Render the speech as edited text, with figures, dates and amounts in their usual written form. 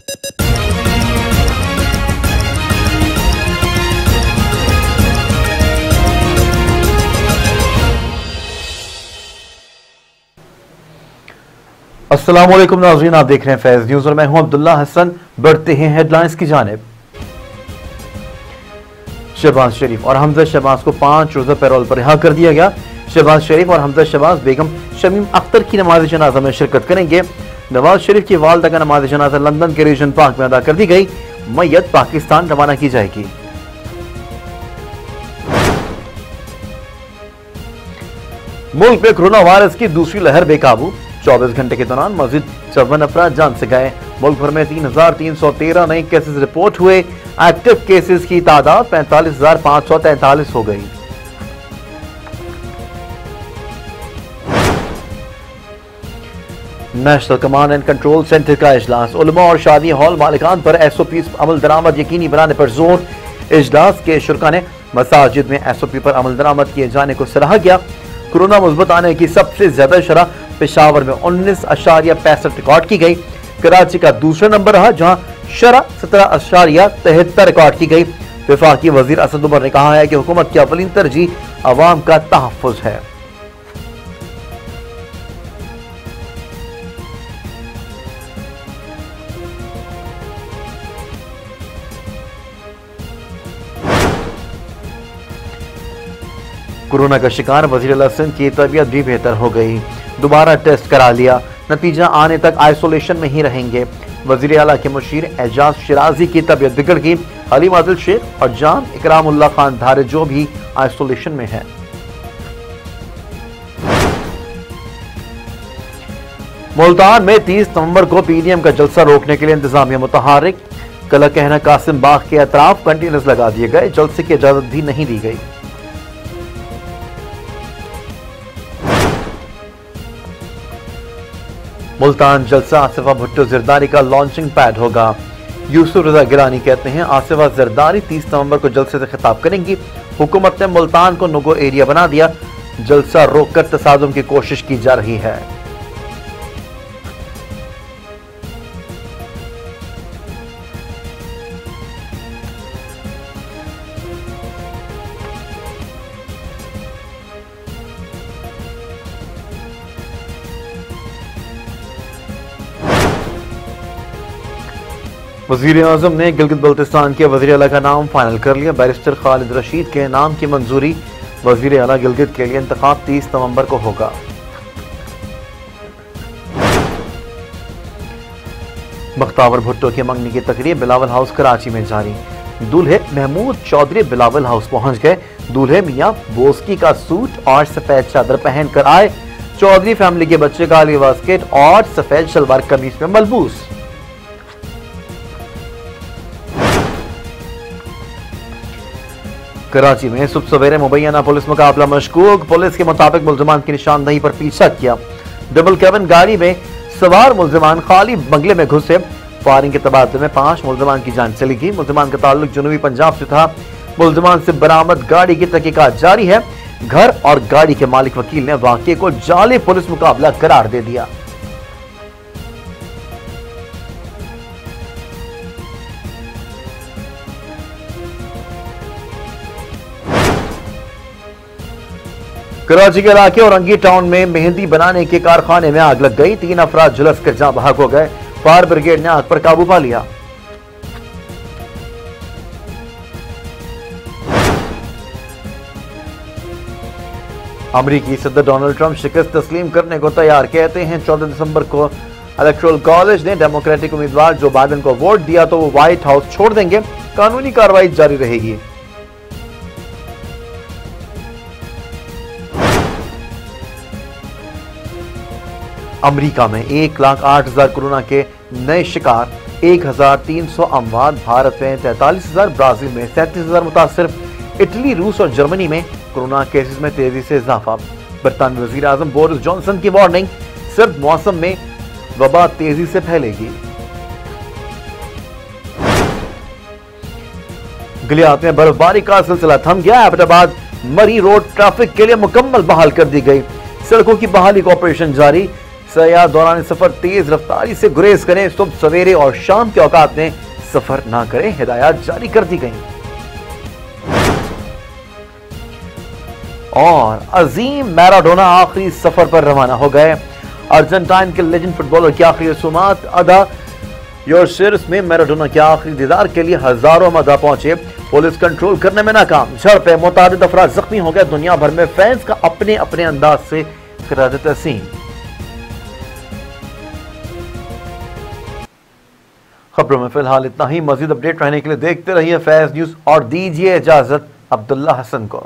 अस्सलाम वालेकुम नाज़रीन, आप देख रहे हैं फैज़ न्यूज़ और मैं हूं अब्दुल्ला हसन। बढ़ते हैं हेडलाइंस की जानिब। शहबाज शरीफ और हमजा शहबाज को 5 रोज़ा पैरोल पर रिहा कर दिया गया। शहबाज शरीफ और हमजा शहबाज बेगम शमीम अख्तर की नमाज जनाजा में शिरकत करेंगे। नवाज शरीफ की वालदा का नमाज जनाजा लंदन के रीजन पार्क में अदा कर दी गई। मैयत पाकिस्तान रवाना की जाएगी। मुल्क में कोरोना वायरस की दूसरी लहर बेकाबू। 24 घंटे के दौरान मजीद 54 अफराद जान से गए। मुल्क भर में 3,313 नए केसेस रिपोर्ट हुए। एक्टिव केसेस की तादाद 45,543 हो गई। National command and control centre का इजलास। उलमा और शादी हॉल मालिकान पर SOP अमल दरामद यकीनी बनाने पर जोर। इजलास के शुरा ने मसाजिद में SOP पर अमल दरामद किए जाने को सराहा गया। कोरोना मुस्बत आने की सबसे ज्यादा शरह पेशावर में 19.65 रिकॉर्ड की गई। कराची का दूसरा नंबर रहा जहां शरह 17.73 रिकॉर्ड की गई। वफाकी वजीर असद उमर ने कहा है कि हुकूमत की अवलीन तरजीह अवाम का तहफ्फुज है। कोरोना का शिकार वजीर अला सिंध की तबीयत भी बेहतर हो गई। दोबारा टेस्ट करा लिया, नतीजा आने तक आइसोलेशन में ही रहेंगे। वजीर आला के मुशीर एजाज शिराजी की तबीयत बिगड़ गई। हलीम आदिल शेख और जान इकरामुल्लाह खान धारेजो भी आइसोलेशन में है। मुल्तान में 30 नवंबर को PDM का जलसा रोकने के लिए इंतजामिया मुतहारिक। कला कहना कासिम बाग के अतराफ कंटेनर्स लगा दिए गए। जलसे की इजाजत भी नहीं दी गई। मुल्तान जलसा आसिफा भुट्टो जरदारी का लॉन्चिंग पैड होगा। यूसुफ रजा गिलानी कहते हैं आसिफा जरदारी 30 नवंबर को जलसे से खिताब करेंगी। हुकूमत ने मुल्तान को नो गो एरिया बना दिया। जलसा रोककर तसादुम की कोशिश की जा रही है। वजीर आजम ने गिलगित बल्तिस्तान के वजीर आला का नाम फाइनल कर लिया। बैरिस्टर खालिद रशीद के नाम की मंजूरी। वजीर आला गिलगित के लिए इंतखाब 30 नवंबर को होगा। बख्तावर भुट्टो की मंगनी की तकरीब बिलावल हाउस कराची में जारी। दूल्हे महमूद चौधरी बिलावल हाउस पहुंच गए। दूल्हे मियां बोस्की का सूट और सफेद चादर पहनकर आए। चौधरी फैमिली के बच्चे काली बास्केट और सफेद शलवार कमीज में मलबूस। कराची में सुबह सवेरे मुबैना पुलिस मुकाबला मशकूक। पुलिस के मुताबिक मुल्जिमान की निशानदही पर पीछा किया। डबल कैबिन गाड़ी में सवार मुल्जिमान खाली बंगले में घुसे। फायरिंग के तबादले में 5 मुल्जिमान की जान चली गई। मुल्जिमान का ताल्लुक जनूबी पंजाब से था। मुल्जिमान से बरामद गाड़ी की तहकीकात जारी है। घर और गाड़ी के मालिक वकील ने वाकये को जाली पुलिस मुकाबला करार दे दिया। कराची के इलाके औरंगी टाउन में मेहंदी बनाने के कारखाने में आग लग गई। 3 अफराद झुलस कर जहां बहक हो गए। फायर ब्रिगेड ने आग पर काबू पा लिया। अमरीकी सदर डोनाल्ड ट्रंप शिकस्त तस्लीम करने को तैयार। कहते हैं 14 दिसंबर को इलेक्टोरल कॉलेज ने डेमोक्रेटिक उम्मीदवार जो बाइडेन को वोट दिया तो वो व्हाइट हाउस छोड़ देंगे। कानूनी कार्रवाई जारी रहेगी। अमेरिका में 1,08,000 कोरोना के नए शिकार। 1,300 अमवात। भारत में 43,000। ब्राजील में 37,000 मुतासिर। इटली, रूस और जर्मनी में कोरोना केसेस में तेजी से इजाफा। बरतानवी वजीर आजम बोरिस जॉनसन की वार्निंग। सर्द मौसम में वबा तेजी से फैलेगी। गलियात में बर्फबारी का सिलसिला थम गया। एबटाबाद मरी रोड ट्रैफिक के लिए मुकम्मल बहाल कर दी गई। सड़कों की बहाली का ऑपरेशन जारी। सयाह दौरान सफर तेज रफ्तारी से गुरेज करें, सुबह सवेरे और शाम के औकात में सफर ना करें, हिदायत जारी कर दी गई। और अजीम मैराडोना आखिरी सफर पर रवाना हो गए। अर्जेंटाइन के लेजेंड फुटबॉलर की आखिरी रसूमात अदा योर्कशायर में मैराडोना के आखिरी दीदार के लिए हजारों मदा पहुंचे। पुलिस कंट्रोल करने में नाकाम, झड़पें, मुतादिद अफराद जख्मी हो गए। दुनिया भर में फैंस का अपने अपने अंदाज से करार तहसीन। खबरों में फिलहाल इतना ही। मजीद अपडेट रहने के लिए देखते रहिए फैज न्यूज और दीजिए इजाजत अब्दुल्ला हसन को।